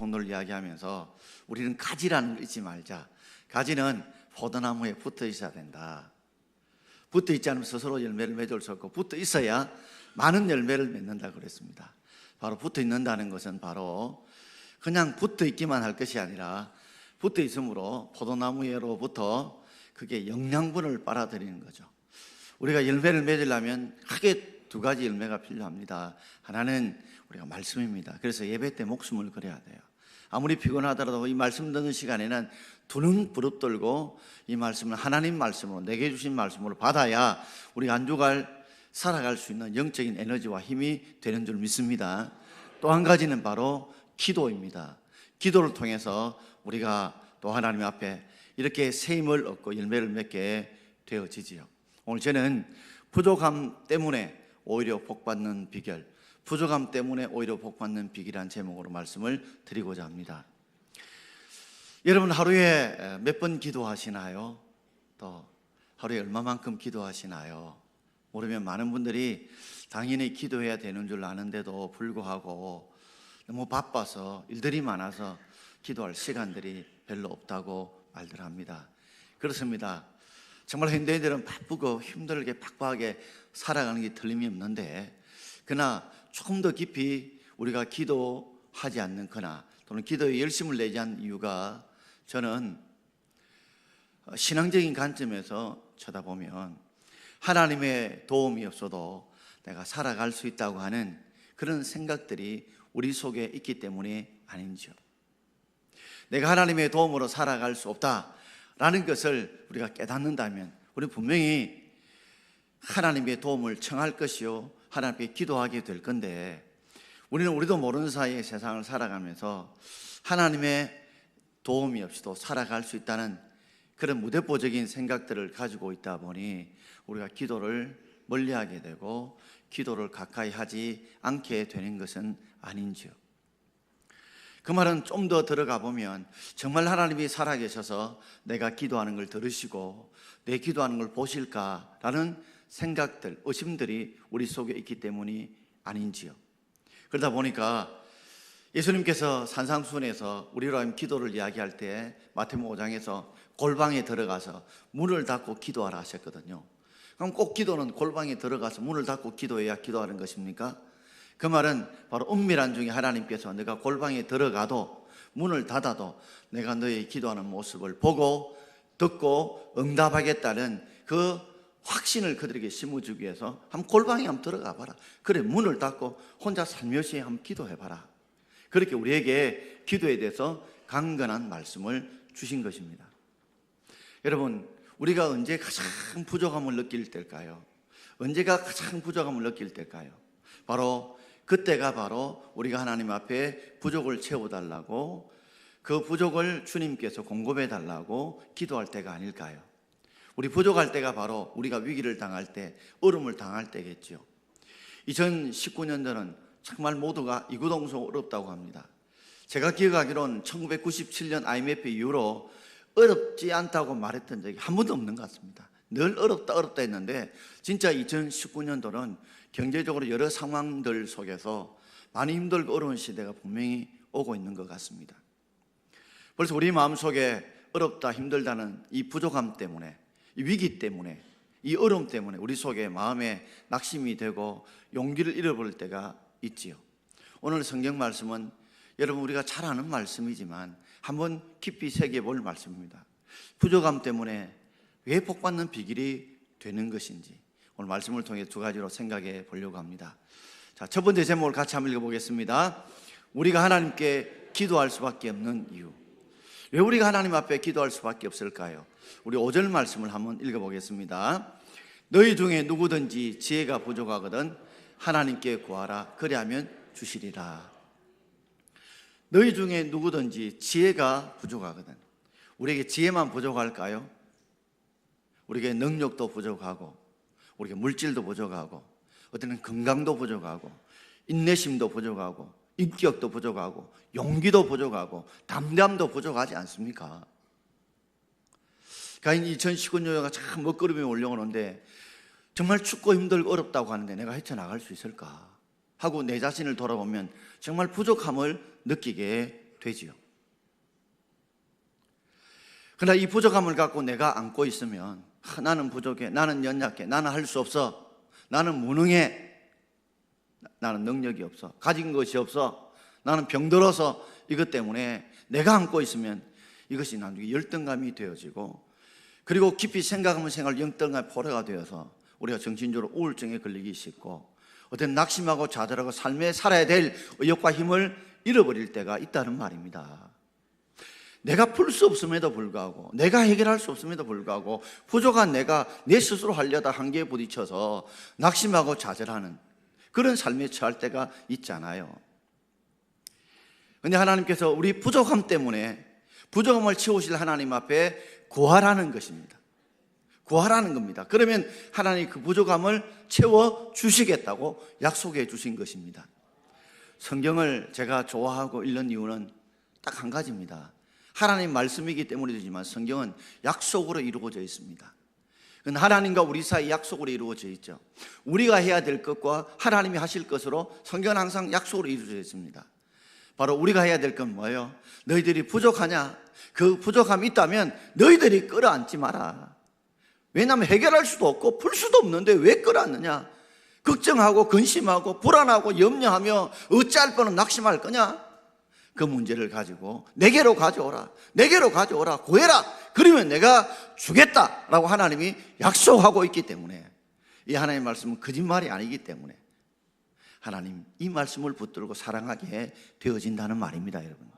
통로를 이야기하면서 우리는 가지라는 걸 잊지 말자. 가지는 포도나무에 붙어 있어야 된다. 붙어 있지 않으면 스스로 열매를 맺을 수 없고 붙어 있어야 많은 열매를 맺는다 그랬습니다. 바로 붙어 있는다는 것은 바로 그냥 붙어 있기만 할 것이 아니라 붙어 있으므로 포도나무로부터 그게 영양분을 빨아들이는 거죠. 우리가 열매를 맺으려면 크게 두 가지 열매가 필요합니다. 하나는 우리가 말씀입니다. 그래서 예배 때 목숨을 걸어야 돼요. 아무리 피곤하더라도 이 말씀 듣는 시간에는 두 눈 부릅뜨고 이 말씀을 하나님 말씀으로 내게 주신 말씀으로 받아야 우리가 한 주간 살아갈 수 있는 영적인 에너지와 힘이 되는 줄 믿습니다. 또 한 가지는 바로 기도입니다. 기도를 통해서 우리가 또 하나님 앞에 이렇게 새 힘을 얻고 열매를 맺게 되어지지요. 오늘 저는 부족함 때문에 오히려 복받는 비결, 부족함 때문에 오히려 복받는 비결이라는 제목으로 말씀을 드리고자 합니다. 여러분 하루에 몇 번 기도하시나요? 또 하루에 얼마만큼 기도하시나요? 모르면 많은 분들이 당연히 기도해야 되는 줄 아는데도 불구하고 너무 바빠서 일들이 많아서 기도할 시간들이 별로 없다고 말들 합니다. 그렇습니다. 정말 현대인들은 바쁘고 힘들게 빡빡하게 살아가는 게 틀림이 없는데 그러나 조금 더 깊이 우리가 기도하지 않는거나 또는 기도에 열심을 내지 않는 이유가 저는 신앙적인 관점에서 쳐다보면 하나님의 도움이 없어도 내가 살아갈 수 있다고 하는 그런 생각들이 우리 속에 있기 때문이 아닌지요. 내가 하나님의 도움으로 살아갈 수 없다라는 것을 우리가 깨닫는다면 우리는 분명히 하나님의 도움을 청할 것이요 하나님께 기도하게 될 건데 우리는 우리도 모르는 사이에 세상을 살아가면서 하나님의 도움이 없이도 살아갈 수 있다는 그런 무대뽀적인 생각들을 가지고 있다 보니 우리가 기도를 멀리하게 되고 기도를 가까이 하지 않게 되는 것은 아닌지요. 그 말은 좀 더 들어가 보면 정말 하나님이 살아계셔서 내가 기도하는 걸 들으시고 내 기도하는 걸 보실까라는 생각들, 의심들이 우리 속에 있기 때문이 아닌지요. 그러다 보니까 예수님께서 산상수훈에서 우리로 하여금 기도를 이야기할 때 마태복음 5장에서 골방에 들어가서 문을 닫고 기도하라 하셨거든요. 그럼 꼭 기도는 골방에 들어가서 문을 닫고 기도해야 기도하는 것입니까? 그 말은 바로 은밀한 중에 하나님께서 내가 골방에 들어가도 문을 닫아도 내가 너의 기도하는 모습을 보고 듣고 응답하겠다는 그 확신을 그들에게 심어주기 위해서 한번 골방에 한번 들어가 봐라. 그래 문을 닫고 혼자 살며시 한번 기도해 봐라. 그렇게 우리에게 기도에 대해서 강건한 말씀을 주신 것입니다. 여러분 우리가 언제 가장 부족함을 느낄 때일까요? 언제가 가장 부족함을 느낄 때일까요? 바로 그때가 바로 우리가 하나님 앞에 부족을 채워달라고 그 부족을 주님께서 공급해 달라고 기도할 때가 아닐까요? 우리 부족할 때가 바로 우리가 위기를 당할 때, 어려움을 당할 때겠죠. 2019년도는 정말 모두가 이구동성 어렵다고 합니다. 제가 기억하기로는 1997년 IMF 이후로 어렵지 않다고 말했던 적이 한 번도 없는 것 같습니다. 늘 어렵다 했는데 진짜 2019년도는 경제적으로 여러 상황들 속에서 많이 힘들고 어려운 시대가 분명히 오고 있는 것 같습니다. 벌써 우리 마음속에 어렵다 힘들다는 이 부족함 때문에 이 위기 때문에 이 어려움 때문에 우리 속에 마음에 낙심이 되고 용기를 잃어버릴 때가 있지요. 오늘 성경 말씀은 여러분 우리가 잘 아는 말씀이지만 한번 깊이 새겨볼 말씀입니다. 부족함 때문에 왜 복받는 비결이 되는 것인지 오늘 말씀을 통해 두 가지로 생각해 보려고 합니다. 자, 첫 번째 제목을 같이 한번 읽어보겠습니다. 우리가 하나님께 기도할 수밖에 없는 이유. 왜 우리가 하나님 앞에 기도할 수밖에 없을까요? 우리 5절 말씀을 한번 읽어보겠습니다. 너희 중에 누구든지 지혜가 부족하거든 하나님께 구하라 그리하면 주시리라. 너희 중에 누구든지 지혜가 부족하거든. 우리에게 지혜만 부족할까요? 우리에게 능력도 부족하고 우리에게 물질도 부족하고 어떤 건강도 부족하고 인내심도 부족하고 인격도 부족하고 용기도 부족하고 담대함도 부족하지 않습니까? 가인 2019년도가 참 먹구름이 올려오는데 정말 춥고 힘들고 어렵다고 하는데 내가 헤쳐나갈 수 있을까 하고 내 자신을 돌아보면 정말 부족함을 느끼게 되지요. 그러나 이 부족함을 갖고 내가 안고 있으면 나는 부족해, 나는 연약해, 나는 할 수 없어, 나는 무능해, 나는 능력이 없어, 가진 것이 없어, 나는 병들어서 이것 때문에 내가 안고 있으면 이것이 나중에 열등감이 되어지고, 그리고 깊이 생각하면 열등감의 포로가 되어서 우리가 정신적으로 우울증에 걸리기 쉽고, 어떤 낙심하고 좌절하고 삶에 살아야 될 의욕과 힘을 잃어버릴 때가 있다는 말입니다. 내가 풀 수 없음에도 불구하고, 내가 해결할 수 없음에도 불구하고 부족한 내가 내 스스로 하려다 한계에 부딪혀서 낙심하고 좌절하는 그런 삶에 처할 때가 있잖아요. 그런데 하나님께서 우리 부족함 때문에 부족함을 채우실 하나님 앞에 구하라는 것입니다. 구하라는 겁니다. 그러면 하나님이 그 부족함을 채워주시겠다고 약속해 주신 것입니다. 성경을 제가 좋아하고 읽는 이유는 딱 한 가지입니다. 하나님 말씀이기 때문이지만 성경은 약속으로 이루어져 있습니다. 그건 하나님과 우리 사이 약속으로 이루어져 있죠. 우리가 해야 될 것과 하나님이 하실 것으로 성경은 항상 약속으로 이루어져 있습니다. 바로 우리가 해야 될 건 뭐예요? 너희들이 부족하냐? 그 부족함이 있다면 너희들이 끌어안지 마라. 왜냐하면 해결할 수도 없고 풀 수도 없는데 왜 끌어안느냐? 걱정하고 근심하고 불안하고 염려하며 어찌할 뻔은 낙심할 거냐? 그 문제를 가지고 내게로 가져오라, 내게로 가져오라, 구해라. 그러면 내가 주겠다라고 하나님이 약속하고 있기 때문에, 이 하나님의 말씀은 거짓말이 아니기 때문에 하나님 이 말씀을 붙들고 사랑하게 되어진다는 말입니다, 여러분.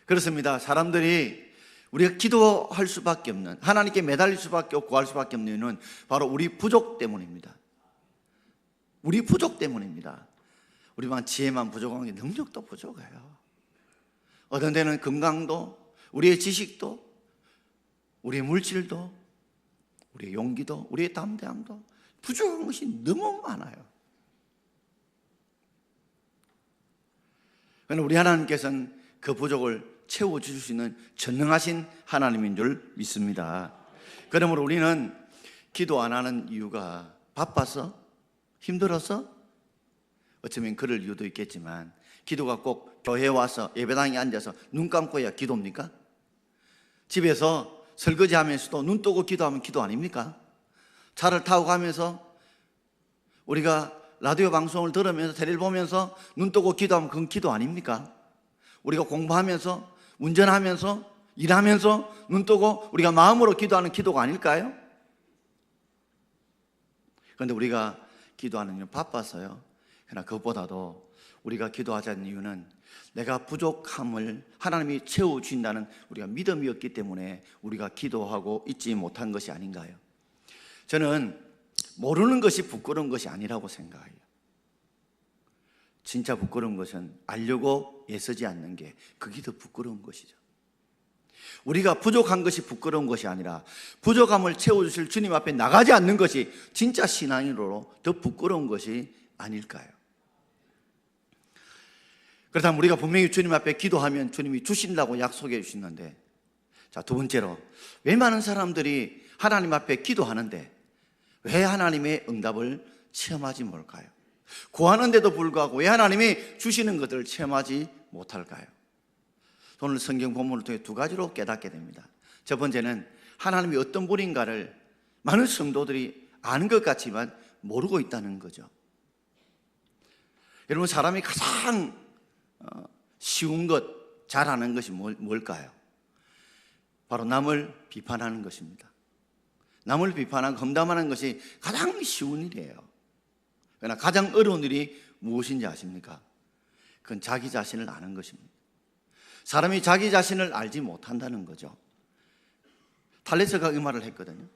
그렇습니다. 사람들이 우리가 기도할 수밖에 없는, 하나님께 매달릴 수밖에 없고 구할 수밖에 없는 이유는 바로 우리 부족 때문입니다. 우리 부족 때문입니다. 우리만 지혜만 부족한 게 능력도 부족해요. 어떤 데는 건강도, 우리의 지식도, 우리의 물질도, 우리의 용기도, 우리의 담대함도 부족한 것이 너무 많아요. 그러나 우리 하나님께서는 그 부족을 채워주실 수 있는 전능하신 하나님인 줄 믿습니다. 그러므로 우리는 기도 안 하는 이유가 바빠서? 힘들어서? 어쩌면 그럴 이유도 있겠지만, 기도가 꼭 교회에 와서 예배당에 앉아서 눈 감고 해야 기도입니까? 집에서 설거지하면서도 눈 뜨고 기도하면 기도 아닙니까? 차를 타고 가면서 우리가 라디오 방송을 들으면서 테레비를 보면서 눈 뜨고 기도하면 그건 기도 아닙니까? 우리가 공부하면서, 운전하면서, 일하면서 눈 뜨고 우리가 마음으로 기도하는 기도가 아닐까요? 그런데 우리가 기도하는 이유는 바빠서요. 그러나 그것보다도 우리가 기도하자는 이유는 내가 부족함을 하나님이 채워주신다는 우리가 믿음이 없기 때문에 우리가 기도하고 있지 못한 것이 아닌가요? 저는 모르는 것이 부끄러운 것이 아니라고 생각해요. 진짜 부끄러운 것은 알려고 애쓰지 않는 게, 그게 더 부끄러운 것이죠. 우리가 부족한 것이 부끄러운 것이 아니라 부족함을 채워주실 주님 앞에 나가지 않는 것이 진짜 신앙인으로 더 부끄러운 것이 아닐까요? 그렇다면 우리가 분명히 주님 앞에 기도하면 주님이 주신다고 약속해 주시는데, 자, 두 번째로, 왜 많은 사람들이 하나님 앞에 기도하는데 왜 하나님의 응답을 체험하지 못할까요? 구하는데도 불구하고 왜 하나님이 주시는 것들을 체험하지 못할까요? 오늘 성경 본문을 통해 두 가지로 깨닫게 됩니다. 첫 번째는 하나님이 어떤 분인가를 많은 성도들이 아는 것 같지만 모르고 있다는 거죠. 여러분, 사람이 가장 쉬운 것, 잘하는 것이 뭘까요? 바로 남을 비판하는 것입니다. 남을 비판하고 험담하는 것이 가장 쉬운 일이에요. 그러나 가장 어려운 일이 무엇인지 아십니까? 그건 자기 자신을 아는 것입니다. 사람이 자기 자신을 알지 못한다는 거죠. 탈레스가 이 말을 했거든요.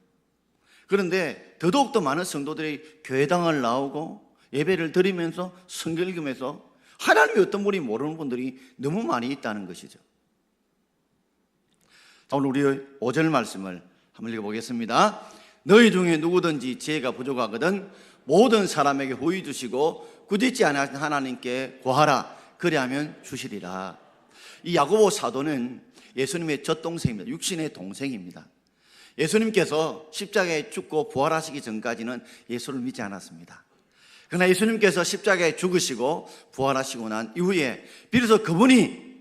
그런데 더더욱더 많은 성도들이 교회당을 나오고 예배를 드리면서 성경 읽으면서 하나님이 어떤 분이 모르는 분들이 너무 많이 있다는 것이죠. 자, 오늘 우리 5절 말씀을 한번 읽어보겠습니다. 너희 중에 누구든지 지혜가 부족하거든 모든 사람에게 후히 주시고 꾸짖지 않으신 하나님께 구하라. 그리하면 주시리라. 이 야고보 사도는 예수님의 젖동생입니다. 육신의 동생입니다. 예수님께서 십자가에 죽고 부활하시기 전까지는 예수를 믿지 않았습니다. 그러나 예수님께서 십자가에 죽으시고 부활하시고 난 이후에 비로소 그분이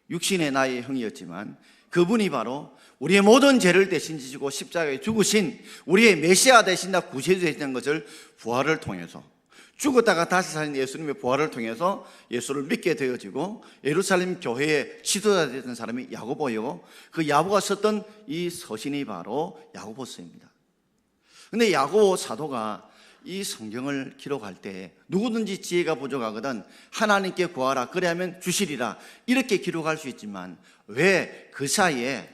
육신의 나의 형이었지만 그분이 바로 우리의 모든 죄를 대신 지시고 십자가에 죽으신 우리의 메시아 되신다, 구세주 되신다는 것을 부활을 통해서, 죽었다가 다시 살린 예수님의 부활을 통해서 예수를 믿게 되어지고 예루살렘 교회의 지도자 되던 사람이 야고보요, 그 야고보가 썼던 이 서신이 바로 야고보서입니다. 근데 야고보 사도가 이 성경을 기록할 때 누구든지 지혜가 부족하거든 하나님께 구하라 그래야면 주시리라 이렇게 기록할 수 있지만 왜 그 사이에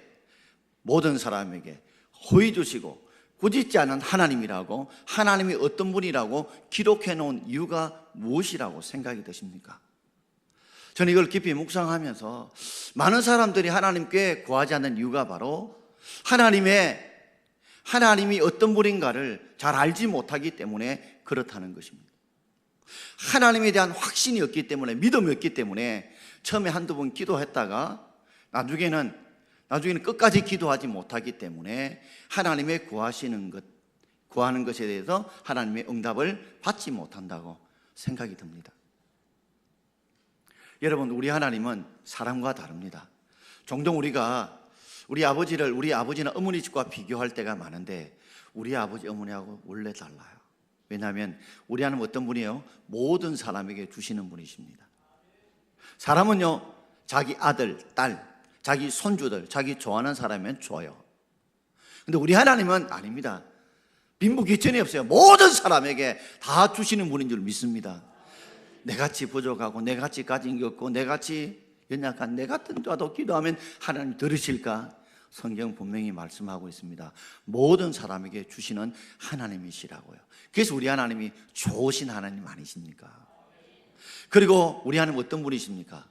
모든 사람에게 호의 주시고 꾸짖지 않은 하나님이라고, 하나님이 어떤 분이라고 기록해 놓은 이유가 무엇이라고 생각이 드십니까? 저는 이걸 깊이 묵상하면서 많은 사람들이 하나님께 구하지 않는 이유가 바로 하나님이 어떤 분인가를 잘 알지 못하기 때문에 그렇다는 것입니다. 하나님에 대한 확신이 없기 때문에, 믿음이 없기 때문에 처음에 한두 번 기도했다가 나중에는 끝까지 기도하지 못하기 때문에 하나님의 구하는 것에 대해서 하나님의 응답을 받지 못한다고 생각이 듭니다. 여러분, 우리 하나님은 사람과 다릅니다. 종종 우리가 우리 아버지나 어머니 집과 비교할 때가 많은데 우리 아버지 어머니하고 원래 달라요. 왜냐하면 우리 하나님은 어떤 분이에요? 모든 사람에게 주시는 분이십니다. 사람은요, 자기 아들, 딸, 자기 손주들, 자기 좋아하는 사람이면 줘요. 근데 우리 하나님은 아닙니다. 빈부귀천이 없어요. 모든 사람에게 다 주시는 분인 줄 믿습니다. 내같이 부족하고 내같이 가진 게 없고 내같이 연약한 내 같은 자도 기도하면 하나님 들으실까? 성경 분명히 말씀하고 있습니다. 모든 사람에게 주시는 하나님이시라고요. 그래서 우리 하나님이 좋으신 하나님 아니십니까? 그리고 우리 하나님 어떤 분이십니까?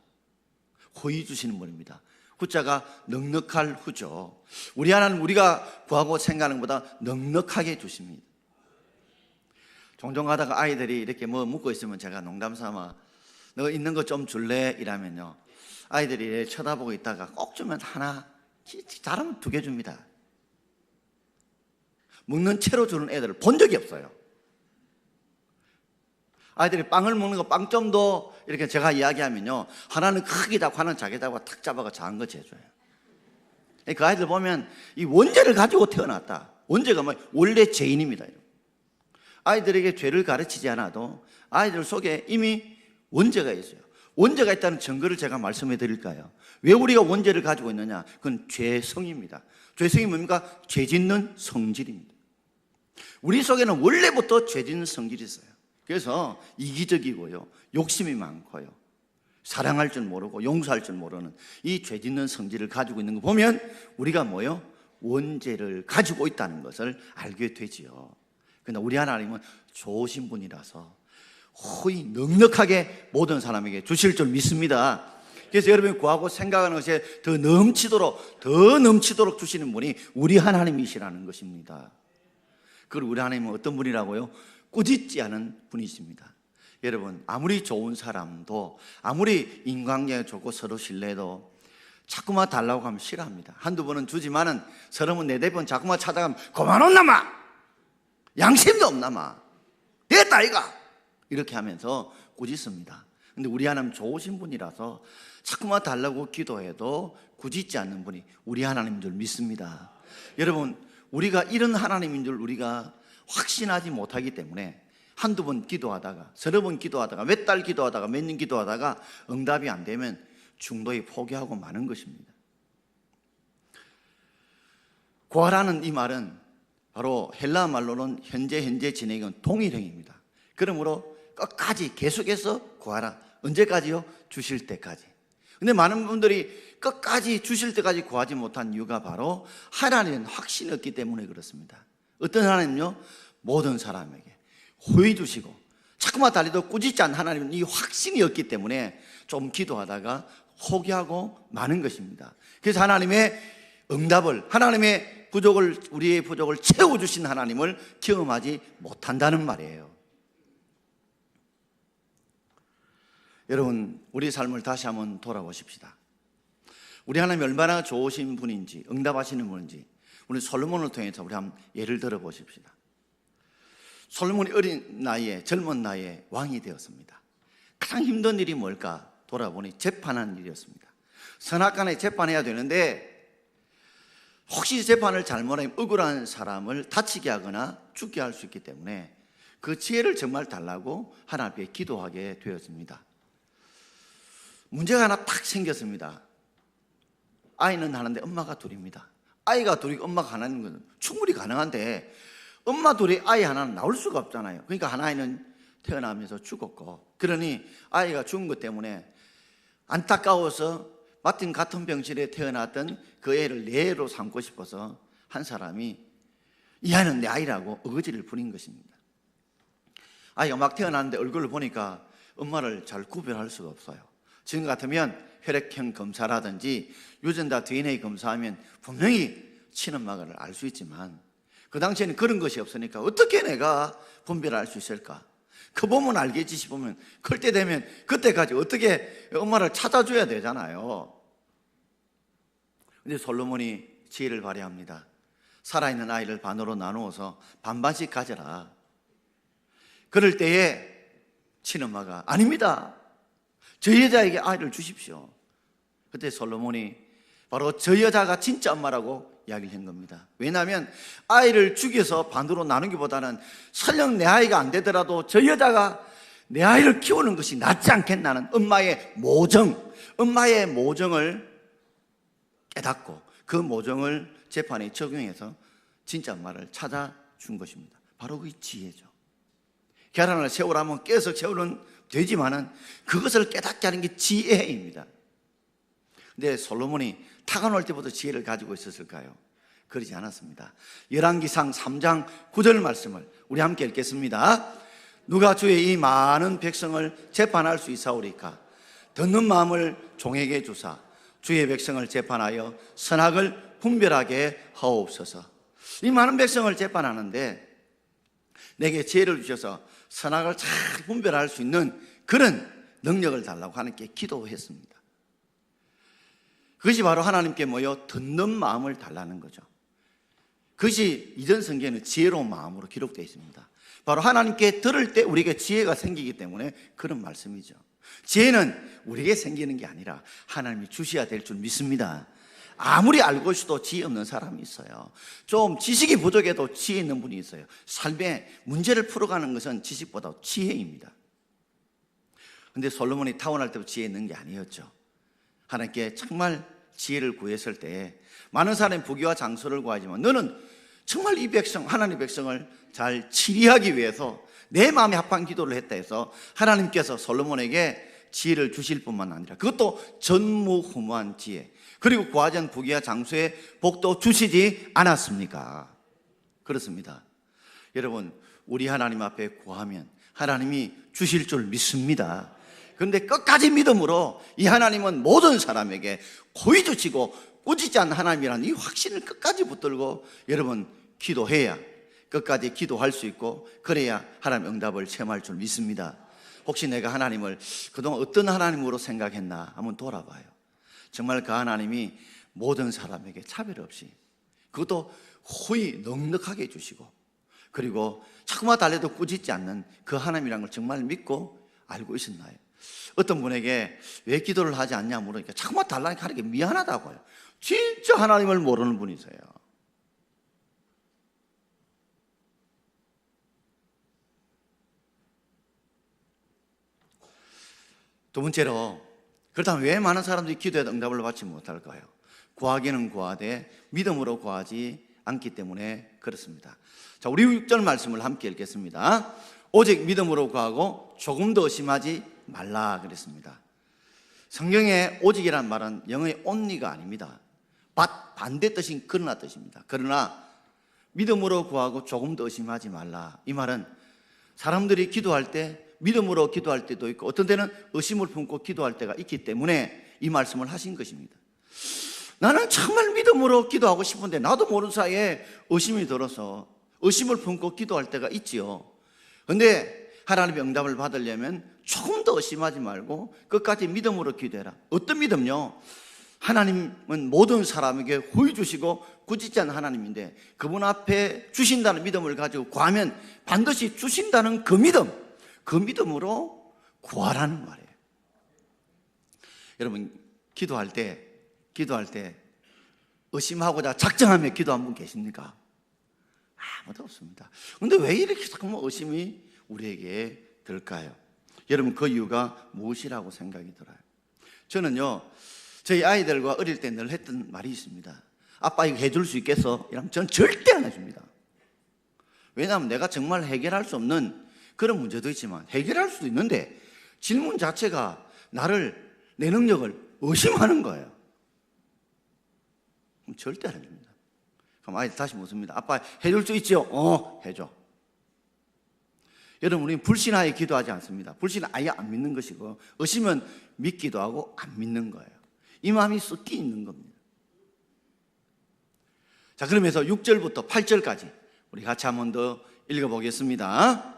호의 주시는 분입니다. 후자가 넉넉할 후죠. 우리 하나님 우리가 구하고 생각하는 것보다 넉넉하게 주십니다. 종종 가다가 아이들이 이렇게 뭐 묻고 있으면 제가 농담 삼아 너 있는 거 좀 줄래? 이라면요, 아이들이 쳐다보고 있다가 꼭 주면 하나, 잘하면 2개 줍니다. 먹는 채로 주는 애들을 본 적이 없어요. 아이들이 빵을 먹는 거 빵점도 이렇게 제가 이야기하면요, 하나는 크게 잡고 하나는 작게 잡고 탁 잡아가 작은 거 재줘요. 그 아이들 보면 이 원죄를 가지고 태어났다. 원죄가 뭐 원래 죄인입니다. 아이들에게 죄를 가르치지 않아도 아이들 속에 이미 원죄가 있어요. 원죄가 있다는 증거를 제가 말씀해 드릴까요? 왜 우리가 원죄를 가지고 있느냐? 그건 죄성입니다. 죄성이 뭡니까? 죄 짓는 성질입니다. 우리 속에는 원래부터 죄 짓는 성질이 있어요. 그래서 이기적이고요, 욕심이 많고요, 사랑할 줄 모르고 용서할 줄 모르는 이 죄 짓는 성질을 가지고 있는 거 보면 우리가 뭐요? 원죄를 가지고 있다는 것을 알게 되지요. 그러나 우리 하나님은 좋으신 분이라서 호의 넉넉하게 모든 사람에게 주실 줄 믿습니다. 그래서 여러분이 구하고 생각하는 것에 더 넘치도록 주시는 분이 우리 하나님이시라는 것입니다. 그리고 우리 하나님은 어떤 분이라고요? 꾸짖지 않은 분이십니다. 여러분, 아무리 좋은 사람도, 아무리 인간관계가 좋고 서로 신뢰도 자꾸만 달라고 하면 싫어합니다. 한두 번은 주지만은 서러면 4-5번 자꾸만 찾아가면 그만 온나마, 양심도 없나마, 됐다 이가, 이렇게 하면서 꾸짖습니다. 근데 우리 하나님 좋으신 분이라서 자꾸만 달라고 기도해도 꾸짖지 않는 분이 우리 하나님인 줄 믿습니다. 여러분, 우리가 이런 하나님인 줄 우리가 확신하지 못하기 때문에 한두 번 기도하다가, 서너 번 기도하다가, 몇 달 기도하다가, 몇 년 기도하다가 응답이 안 되면 중도에 포기하고 마는 것입니다. 구하라는 이 말은 바로 헬라 말로는 현재 진행은 동일형입니다. 그러므로 끝까지 계속해서 구하라. 언제까지요? 주실 때까지. 근데 많은 분들이 끝까지 주실 때까지 구하지 못한 이유가 바로 하나님은 확신이 없기 때문에 그렇습니다. 어떤 하나님은요? 모든 사람에게 호의 주시고 자꾸만 달리도 꾸짖지 않는 하나님은 이 확신이 없기 때문에 좀 기도하다가 포기하고 마는 것입니다. 그래서 하나님의 응답을, 하나님의 우리의 부족을 채워주신 하나님을 경험하지 못한다는 말이에요. 여러분, 우리 삶을 다시 한번 돌아보십시다. 우리 하나님이 얼마나 좋으신 분인지, 응답하시는 분인지 우리 솔로몬을 통해서 우리 한번 예를 들어 보십시다. 솔로몬이 어린 나이에, 젊은 나이에 왕이 되었습니다. 가장 힘든 일이 뭘까 돌아보니 재판하는 일이었습니다. 선악간에 재판해야 되는데 혹시 재판을 잘못하면 억울한 사람을 다치게 하거나 죽게 할 수 있기 때문에 그 지혜를 정말 달라고 하나님 앞에 기도하게 되었습니다. 문제가 하나 딱 생겼습니다. 아이는 하나인데 엄마가 둘입니다. 아이가 둘이고 엄마가 하나인 건 충분히 가능한데 엄마 둘이 아이 하나는 나올 수가 없잖아요. 그러니까 하나는 태어나면서 죽었고, 그러니 아이가 죽은 것 때문에 안타까워서 마침 같은 병실에 태어났던 그 애를 내 애로 삼고 싶어서 한 사람이 이 아이는 내 아이라고 어거지를 부린 것입니다. 아이가 막 태어났는데 얼굴을 보니까 엄마를 잘 구별할 수가 없어요. 지금 같으면 혈액형 검사라든지 유전자 DNA 검사하면 분명히 친엄마를 알 수 있지만 그 당시에는 그런 것이 없으니까 어떻게 내가 분별할 수 있을까? 그 보면 알겠지 싶으면 클 때 되면 그때까지 어떻게 엄마를 찾아줘야 되잖아요. 근데 솔로몬이 지혜를 발휘합니다. 살아있는 아이를 반으로 나누어서 반반씩 가져라. 그럴 때에 친엄마가 아닙니다, 저 여자에게 아이를 주십시오. 그때 솔로몬이 바로 저 여자가 진짜 엄마라고 이야기를 한 겁니다. 왜냐하면 아이를 죽여서 반으로 나누기보다는 설령 내 아이가 안 되더라도 저 여자가 내 아이를 키우는 것이 낫지 않겠나는 엄마의 모정을 깨닫고 그 모정을 재판에 적용해서 진짜 엄마를 찾아준 것입니다. 바로 그 지혜죠. 계란을 세우라면 계속 세우는 되지만은 그것을 깨닫게 하는 게 지혜입니다. 근데 솔로몬이 타고날 때부터 지혜를 가지고 있었을까요? 그러지 않았습니다. 열왕기상 3장 9절 말씀을 우리 함께 읽겠습니다. 누가 주의 이 많은 백성을 재판할 수 있사오리까? 듣는 마음을 종에게 주사 주의 백성을 재판하여 선악을 분별하게 하옵소서. 이 많은 백성을 재판하는데 내게 지혜를 주셔서 선악을 잘 분별할 수 있는 그런 능력을 달라고 하나님께 기도했습니다. 그것이 바로 하나님께 모여 듣는 마음을 달라는 거죠. 그것이 이전 성경에는 지혜로운 마음으로 기록되어 있습니다. 바로 하나님께 들을 때 우리에게 지혜가 생기기 때문에 그런 말씀이죠. 지혜는 우리에게 생기는 게 아니라 하나님이 주셔야 될 줄 믿습니다. 아무리 알고 있어도 지혜 없는 사람이 있어요. 좀 지식이 부족해도 지혜 있는 분이 있어요. 삶의 문제를 풀어가는 것은 지식보다 지혜입니다. 그런데 솔로몬이 타고날 때부터 지혜 있는 게 아니었죠. 하나님께 정말 지혜를 구했을 때 많은 사람이 부귀와 장소를 구하지만 너는 정말 이 백성, 하나님의 백성을 잘 치리하기 위해서 내 마음에 합한 기도를 했다 해서 하나님께서 솔로몬에게 지혜를 주실 뿐만 아니라 그것도 전무후무한 지혜, 그리고 구하지 않은 부귀와 장수의 복도 주시지 않았습니까? 그렇습니다. 여러분, 우리 하나님 앞에 구하면 하나님이 주실 줄 믿습니다. 그런데 끝까지 믿음으로 이 하나님은 모든 사람에게 고이 주시고 꾸짖지 않는 하나님이라는 이 확신을 끝까지 붙들고 여러분 기도해야, 끝까지 기도할 수 있고 그래야 하나님 응답을 체험할 줄 믿습니다. 혹시 내가 하나님을 그동안 어떤 하나님으로 생각했나 한번 돌아봐요. 정말 그 하나님이 모든 사람에게 차별 없이 그것도 호의 넉넉하게 해주시고 그리고 자꾸만 달래도 꾸짖지 않는 그 하나님이라는 걸 정말 믿고 알고 있었나요? 어떤 분에게 왜 기도를 하지 않냐 물으니까 자꾸만 달라니까 하는 게 미안하다고요. 진짜 하나님을 모르는 분이세요. 두 번째로, 그렇다면 왜 많은 사람들이 기도해도 응답을 받지 못할까요? 구하기는 구하되 믿음으로 구하지 않기 때문에 그렇습니다. 자, 우리 6절 말씀을 함께 읽겠습니다. 오직 믿음으로 구하고 조금 더 의심하지 말라 그랬습니다. 성경에 오직이란 말은 영어의 only가 아닙니다. 반대 뜻인 그러나 뜻입니다. 그러나 믿음으로 구하고 조금 더 의심하지 말라, 이 말은 사람들이 기도할 때 믿음으로 기도할 때도 있고 어떤 때는 의심을 품고 기도할 때가 있기 때문에 이 말씀을 하신 것입니다. 나는 정말 믿음으로 기도하고 싶은데 나도 모르는 사이에 의심이 들어서 의심을 품고 기도할 때가 있지요. 그런데 하나님의 응답을 받으려면 조금 더 의심하지 말고 끝까지 믿음으로 기도해라. 어떤 믿음요? 하나님은 모든 사람에게 후히 주시고 꾸짖지 않는 하나님인데 그분 앞에 주신다는 믿음을 가지고 구하면 반드시 주신다는 그 믿음으로 구하라는 말이에요. 여러분, 기도할 때 의심하고자 작정하며 기도한 분 계십니까? 아무도 없습니다. 그런데 왜 이렇게 자꾸 의심이 우리에게 들까요? 여러분, 그 이유가 무엇이라고 생각이 들어요? 저는요, 저희 아이들과 어릴 때 늘 했던 말이 있습니다. 아빠 이거 해줄 수 있겠어? 이러면 저는 절대 안 해줍니다. 왜냐하면 내가 정말 해결할 수 없는 그런 문제도 있지만 해결할 수도 있는데 질문 자체가 내 능력을 의심하는 거예요. 그럼 절대 안 해줍니다. 그럼 아이들 다시 묻습니다. 아빠 해줄 수 있죠? 해줘. 여러분, 우리는 불신하에 기도하지 않습니다. 불신은 아예 안 믿는 것이고 의심은 믿기도 하고 안 믿는 거예요. 이 마음이 섞여 있는 겁니다. 자, 그러면서 6절부터 8절까지 우리 같이 한 번 더 읽어보겠습니다.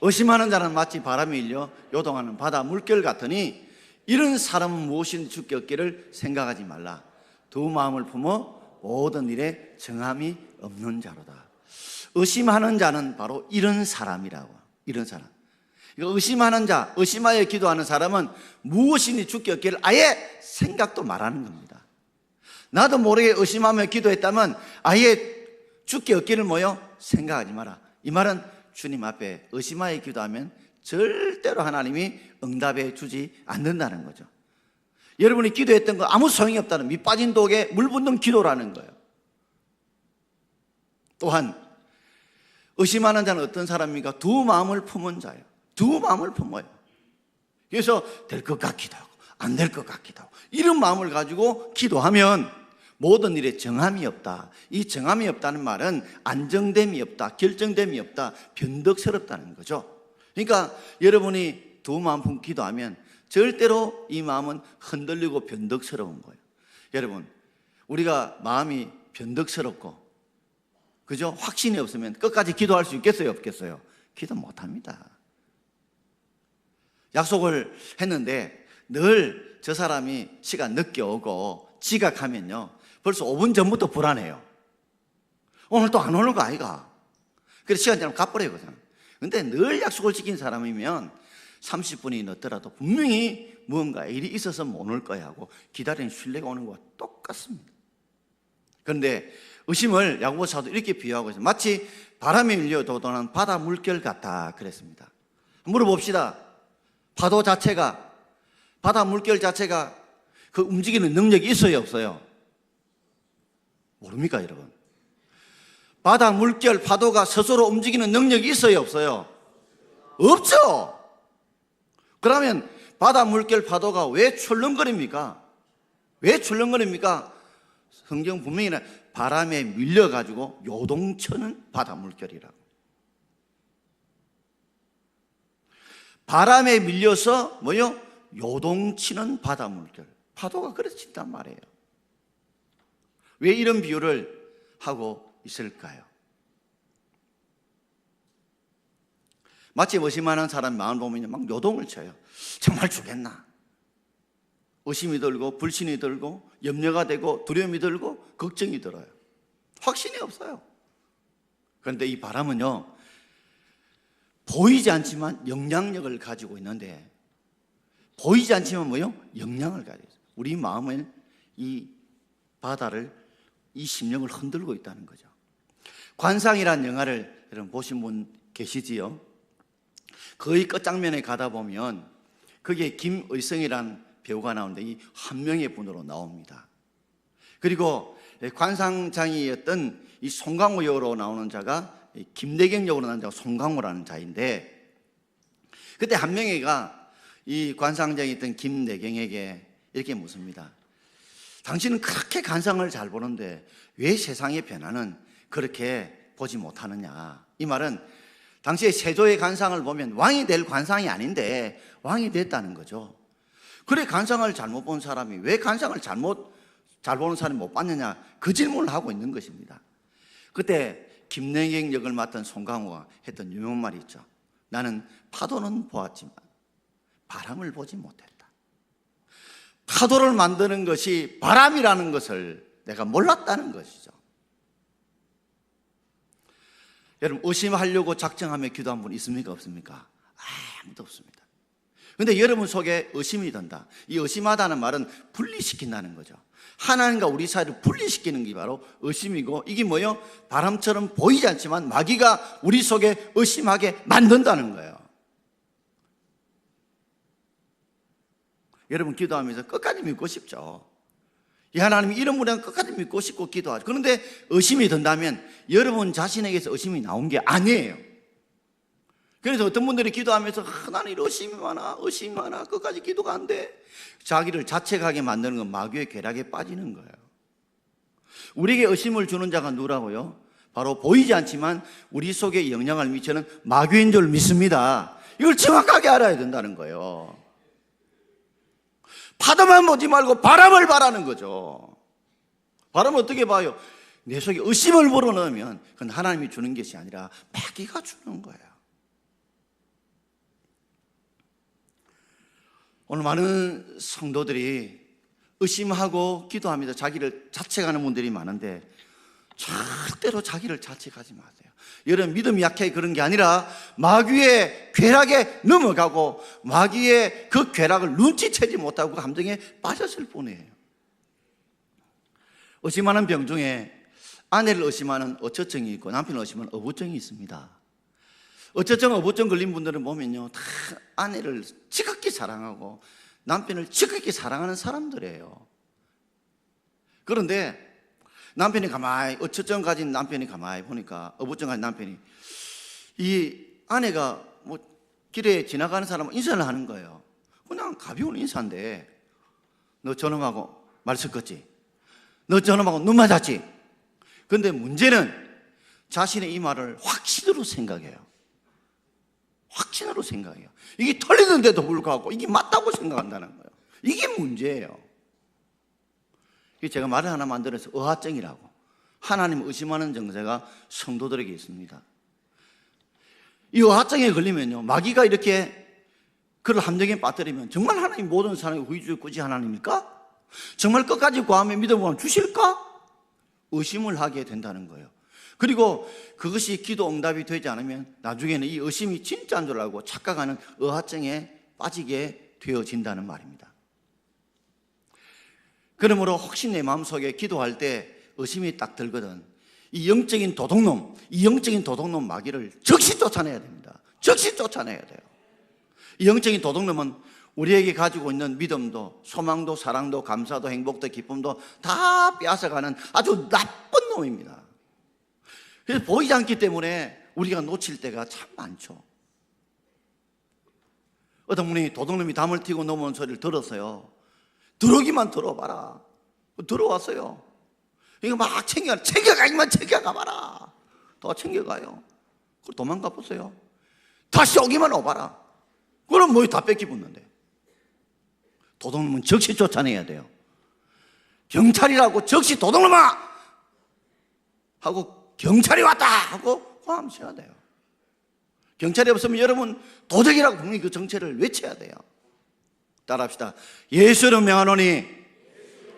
의심하는 자는 마치 바람에 일려 요동하는 바다 물결 같으니 이런 사람은 무엇인지 주께 얻기를 생각하지 말라. 두 마음을 품어 모든 일에 정함이 없는 자로다. 의심하는 자는 바로 이런 사람이라고. 이런 사람. 의심하는 자, 의심하여 기도하는 사람은 무엇인지 주께 얻기를 아예 생각도 말하는 겁니다. 나도 모르게 의심하며 기도했다면 아예 주께 얻기를 생각하지 마라. 이 말은 주님 앞에 의심하여 기도하면 절대로 하나님이 응답해 주지 않는다는 거죠. 여러분이 기도했던 거 아무 소용이 없다는 밑 빠진 독에 물 붓는 기도라는 거예요. 또한 의심하는 자는 어떤 사람입니까? 두 마음을 품은 자예요. 두 마음을 품어요. 그래서 될 것 같기도 하고 안 될 것 같기도 하고 이런 마음을 가지고 기도하면 모든 일에 정함이 없다. 이 정함이 없다는 말은 안정됨이 없다, 결정됨이 없다, 변덕스럽다는 거죠. 그러니까 여러분이 두 마음 품고 기도하면 절대로 이 마음은 흔들리고 변덕스러운 거예요. 여러분, 우리가 마음이 변덕스럽고 그죠? 확신이 없으면 끝까지 기도할 수 있겠어요? 없겠어요? 기도 못합니다. 약속을 했는데 늘 저 사람이 시간 늦게 오고 지각하면요 벌써 5분 전부터 불안해요. 오늘 또 안 오는 거 아이가? 그래서 시간 지나면 가버려요. 근데 늘 약속을 지킨 사람이면 30분이 늦더라도 분명히 무언가 일이 있어서 못 올 거야 하고 기다리는 신뢰가 오는 것과 똑같습니다. 그런데 의심을 야고보 사도 이렇게 비유하고 있어요. 마치 바람에 밀려 도도하는 바다 물결 같다 그랬습니다. 물어봅시다. 바다 물결 자체가 그 움직이는 능력이 있어요, 없어요? 모릅니까, 여러분? 바다 물결, 파도가 스스로 움직이는 능력이 있어요, 없어요? 없죠. 그러면 바다 물결, 파도가 왜 출렁거립니까? 왜 출렁거립니까? 성경 분명히 바람에 밀려가지고 요동치는 바다 물결이라고. 바람에 밀려서 요동치는 바다 물결. 파도가 그렇단 말이에요. 왜 이런 비유를 하고 있을까요? 마치 의심하는 사람 마음을 보면 막 요동을 쳐요. 정말 주겠나? 의심이 들고 불신이 들고 염려가 되고 두려움이 들고 걱정이 들어요. 확신이 없어요. 그런데 이 바람은요 보이지 않지만 영향력을 가지고 있는데 보이지 않지만 영향을 가지고 있어요. 우리 마음은 이 바다를 이 심령을 흔들고 있다는 거죠. 관상이라는 영화를 여러분 보신 분 계시지요? 거의 끝장면에 가다 보면 거기에 김의성이라는 배우가 나오는데 이 한 명의 분으로 나옵니다. 그리고 관상장이었던 이 송강호 역으로 나오는 자가 김대경 역으로 나오는 자가 송강호라는 자인데 그때 한 명이가 이 관상장이 있던 김대경에게 이렇게 묻습니다. 당신은 그렇게 관상을 잘 보는데 왜 세상의 변화는 그렇게 보지 못하느냐. 이 말은 당시에 세조의 관상을 보면 왕이 될 관상이 아닌데 왕이 됐다는 거죠. 그래 관상을 잘못 본 사람이 왜 관상을 잘 보는 사람이 못 봤느냐 그 질문을 하고 있는 것입니다. 그때 김대경 역을 맡은 송강호가 했던 유명한 말이 있죠. 나는 파도는 보았지만 바람을 보지 못했다. 파도를 만드는 것이 바람이라는 것을 내가 몰랐다는 것이죠. 여러분, 의심하려고 작정하며 기도한 분 있습니까? 없습니까? 아무도 없습니다. 그런데 여러분 속에 의심이 든다. 이 의심하다는 말은 분리시킨다는 거죠. 하나님과 우리 사이를 분리시키는 게 바로 의심이고, 이게 뭐예요? 바람처럼 보이지 않지만 마귀가 우리 속에 의심하게 만든다는 거예요. 여러분, 기도하면서 끝까지 믿고 싶죠. 이 하나님이 이런 분이랑 끝까지 믿고 싶고 기도하죠. 그런데 의심이 든다면 여러분 자신에게서 의심이 나온 게 아니에요. 그래서 어떤 분들이 기도하면서 나는 의심이 많아 끝까지 기도가 안 돼. 자기를 자책하게 만드는 건 마귀의 괴락에 빠지는 거예요. 우리에게 의심을 주는 자가 누구라고요? 바로 보이지 않지만 우리 속에 영향을 미치는 마귀인 줄 믿습니다. 이걸 정확하게 알아야 된다는 거예요. 파도만 보지 말고 바람을 바라는 거죠. 바람을 어떻게 봐요? 내 속에 의심을 불어넣으면 그건 하나님이 주는 것이 아니라 마귀가 주는 거예요. 오늘 많은 성도들이 의심하고 기도하면서 자기를 자책하는 분들이 많은데 절대로 자기를 자책하지 마세요. 여러분, 믿음이 약해 그런 게 아니라 마귀의 괴락에 넘어가고 마귀의 그 괴락을 눈치채지 못하고 그 감정에 빠졌을 뿐이에요. 의심하는 병 중에 아내를 의심하는 어처증이 있고 남편을 의심하는 어부증이 있습니다. 어처증, 어부증 걸린 분들은 보면요, 다 아내를 지극히 사랑하고 남편을 지극히 사랑하는 사람들이에요. 그런데 남편이 가만히, 어처증 가진 남편이 가만히 보니까 어부증 가진 남편이 이 아내가 뭐 길에 지나가는 사람은 인사를 하는 거예요. 그냥 가벼운 인사인데, 너 저놈하고 말 섞었지? 너 저놈하고 눈 맞았지? 근데 문제는 자신의 이 말을 확신으로 생각해요. 확신으로 생각해요. 이게 틀리는데도 불구하고 이게 맞다고 생각한다는 거예요. 이게 문제예요. 제가 말을 하나 만들어서 의아증이라고, 하나님 의심하는 정세가 성도들에게 있습니다. 이 의아증에 걸리면요, 마귀가 이렇게 그를 함정에 빠뜨리면 정말 하나님 모든 사람의 후유주의 꾸지 하나님입니까? 정말 끝까지 구하며 믿어보면 주실까? 의심을 하게 된다는 거예요. 그리고 그것이 기도 응답이 되지 않으면 나중에는 이 의심이 진짜인 줄 알고 착각하는 의아증에 빠지게 되어진다는 말입니다. 그러므로 혹시 내 마음속에 기도할 때 의심이 딱 들거든, 이 영적인 도둑놈 마귀를 즉시 쫓아내야 됩니다. 즉시 쫓아내야 돼요. 이 영적인 도둑놈은 우리에게 가지고 있는 믿음도, 소망도, 사랑도, 감사도, 행복도, 기쁨도 다 빼앗아가는 아주 나쁜 놈입니다. 그래서 보이지 않기 때문에 우리가 놓칠 때가 참 많죠. 어떤 분이 도둑놈이 담을 튀고 넘어온 소리를 들었어요. 들어오기만 들어봐라. 들어왔어요. 이거 막 챙겨가기만 챙겨가봐라. 더 챙겨가요. 그걸 도망가 보세요. 다시 오기만 오봐라. 그럼 뭐 다 뺏기 붙는데. 도둑놈은 즉시 쫓아내야 돼요. 경찰이라고 즉시 도둑놈아! 하고 경찰이 왔다! 하고 호함쳐야 돼요. 경찰이 없으면 여러분 도적이라고 분명히 그 정체를 외쳐야 돼요. 따라합시다. 예수를 명하노니,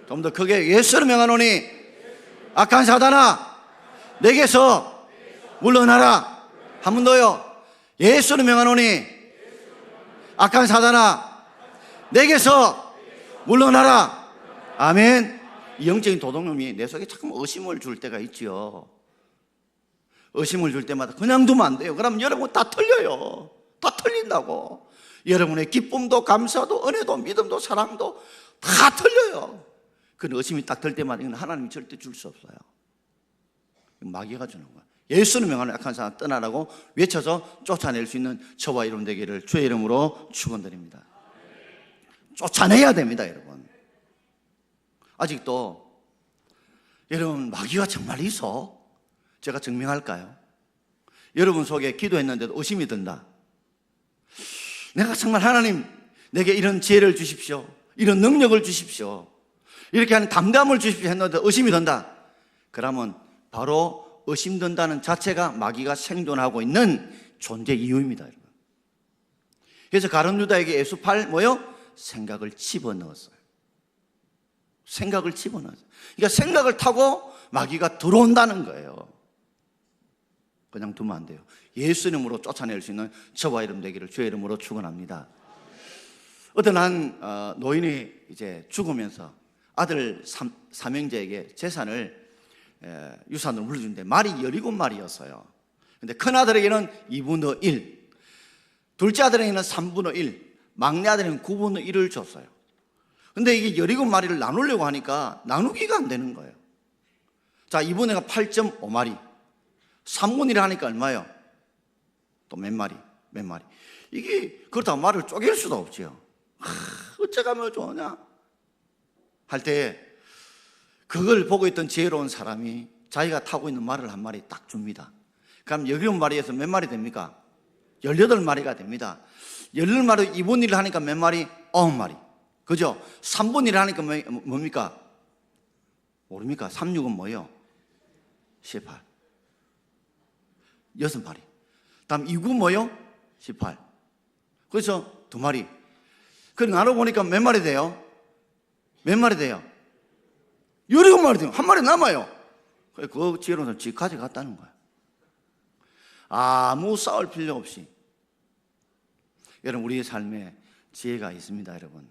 좀 더 크게, 예수를 명하노니 악한 사단아 내게서 물러나라. 한 번 더요. 예수를 명하노니 악한 사단아 내게서 물러나라. 아멘. 이 영적인 도둑놈이 내 속에 자꾸 의심을 줄 때가 있지요. 의심을 줄 때마다 그냥 두면 안 돼요. 그러면 여러분 다 틀려요. 다 틀린다고. 여러분의 기쁨도, 감사도, 은혜도, 믿음도, 사랑도 다 틀려요. 그 의심이 딱 들 때마다 이건 하나님이 절대 줄 수 없어요. 마귀가 주는 거예요. 예수는 명하는 악한 사람 떠나라고 외쳐서 쫓아낼 수 있는 저와 여러분 되기를 주의 이름으로 축원드립니다. 쫓아내야 됩니다, 여러분. 아직도 여러분 마귀가 정말 있어? 제가 증명할까요? 여러분 속에 기도했는데도 의심이 든다. 내가 정말 하나님 내게 이런 지혜를 주십시오, 이런 능력을 주십시오, 이렇게 하는 담담을 주십시오 했는데 의심이 든다. 그러면 바로 의심든다는 자체가 마귀가 생존하고 있는 존재 이유입니다, 여러분. 그래서 가룟 유다에게 예수 팔 생각을 집어넣었어요. 생각을 집어넣어요. 그러니까 생각을 타고 마귀가 들어온다는 거예요. 그냥 두면 안 돼요. 예수 이름으로 쫓아낼 수 있는 저와 이름 되기를 주의 이름으로 축원합니다. 어떤 한 노인이 이제 죽으면서 아들 삼형제에게 재산을 유산으로 물려주는데 말이 17마리였어요. 근데 큰 아들에게는 2분의 1, 둘째 아들에게는 3분의 1, 막내 아들에게는 9분의 1을 줬어요. 근데 이게 17마리를 나누려고 하니까 나누기가 안 되는 거예요. 자, 이번에가 8.5마리. 3분의 1 하니까 얼마예요? 또 몇 마리? 이게 그렇다고 말을 쪼갤 수도 없지요. 어쩌가면 좋으냐? 할 때 그걸 보고 있던 지혜로운 사람이 자기가 타고 있는 말을 한 마리 딱 줍니다. 그럼 17마리에서 몇 마리 됩니까? 18마리가 됩니다. 18마리 2분의 1을 하니까 몇 마리? 9마리. 그죠? 3분의 1을 하니까 뭡니까? 모릅니까? 36은 뭐예요? 18. 6마리. 다음 2구 뭐요? 18. 그래서 2마리. 그럼 나눠보니까 몇 마리 돼요? 몇 마리 돼요? 17마리 돼요. 한 마리 남아요. 그 지혜로운 사람 지 가져갔다는 거야. 아무 싸울 필요 없이. 여러분, 우리의 삶에 지혜가 있습니다, 여러분.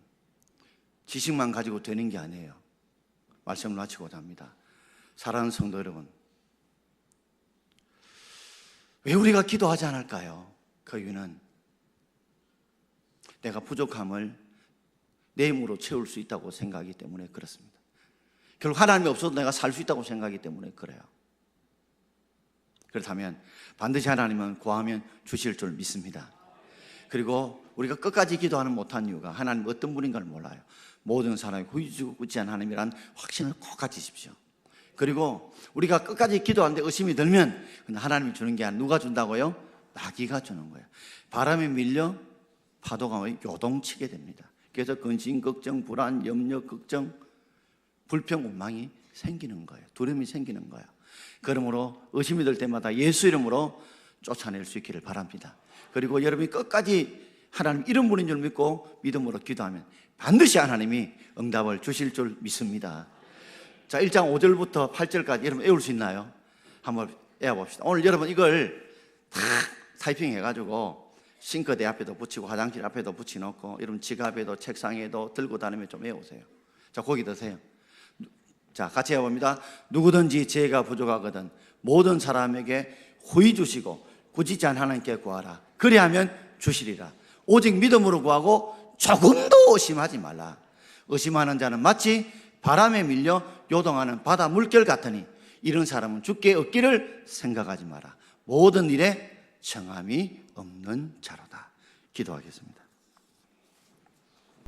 지식만 가지고 되는 게 아니에요. 말씀을 마치고자 합니다. 사랑하는 성도 여러분, 왜 우리가 기도하지 않을까요? 그 이유는 내가 부족함을 내 힘으로 채울 수 있다고 생각하기 때문에 그렇습니다. 결국 하나님이 없어도 내가 살 수 있다고 생각하기 때문에 그래요. 그렇다면 반드시 하나님은 구하면 주실 줄 믿습니다. 그리고 우리가 끝까지 기도하는 못한 이유가 하나님 어떤 분인가를 몰라요. 모든 사람이 후이주고 굳지한 하나님이란 확신을 꼭 가지십시오. 그리고 우리가 끝까지 기도하는데 의심이 들면 하나님이 주는 게 아니라 누가 준다고요? 마귀가 주는 거예요. 바람에 밀려 파도가 요동치게 됩니다. 그래서 근심, 걱정, 불안, 염려, 걱정, 불평, 원망이 생기는 거예요. 두려움이 생기는 거예요. 그러므로 의심이 들 때마다 예수 이름으로 쫓아낼 수 있기를 바랍니다. 그리고 여러분이 끝까지 하나님 이런 분인 줄 믿고 믿음으로 기도하면 반드시 하나님이 응답을 주실 줄 믿습니다. 자, 1장 5절부터 8절까지 여러분 외울 수 있나요? 한번 외워봅시다. 오늘 여러분 이걸 다 타이핑해가지고 싱크대 앞에도 붙이고 화장실 앞에도 붙여놓고 여러분 지갑에도 책상에도 들고 다니면 좀 외우세요. 자, 거기 드세요. 자, 같이 해봅니다. 누구든지 지혜가 부족하거든 모든 사람에게 후히 주시고 꾸짖지 않은 하나님께 구하라. 그리하면 주시리라. 오직 믿음으로 구하고 조금도 의심하지 말라. 의심하는 자는 마치 바람에 밀려 요동하는 바다 물결 같으니 이런 사람은 주께 얻기를 생각하지 마라. 모든 일에 정함이 없는 자로다. 기도하겠습니다.